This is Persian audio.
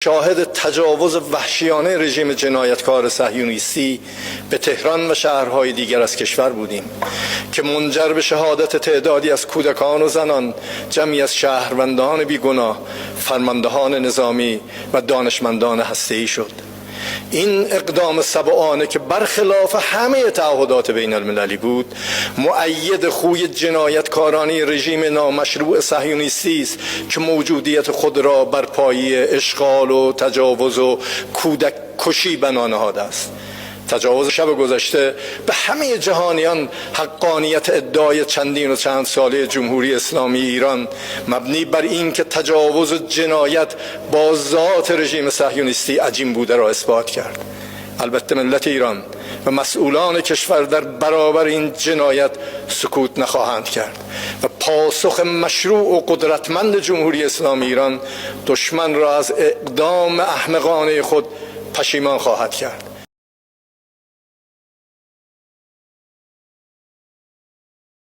شاهد تجاوز وحشیانه رژیم جنایتکار صهیونیستی به تهران و شهرهای دیگر از کشور بودیم که منجر به شهادت تعدادی از کودکان و زنان، جمعی از شهروندان بیگناه، فرماندهان نظامی و دانشمندان هسته‌ای شد. این اقدام سبعانه که برخلاف همه تعهدات بین المللی بود، مؤید خوی جنایتکارانه رژیم نامشروع صهیونیستی است که موجودیت خود را بر پایه اشغال و تجاوز و کودک کشی بنا نهاده است. تجاوز شب گذشته به همه جهانیان حقانیت ادعای چندین و چند ساله جمهوری اسلامی ایران مبنی بر این که تجاوز و جنایت با ذات رژیم صهیونیستی عجین بوده را اثبات کرد. البته ملت ایران و مسئولان کشور در برابر این جنایت سکوت نخواهند کرد و پاسخ مشروع و قدرتمند جمهوری اسلامی ایران دشمن را از اقدام احمقانه خود پشیمان خواهد کرد.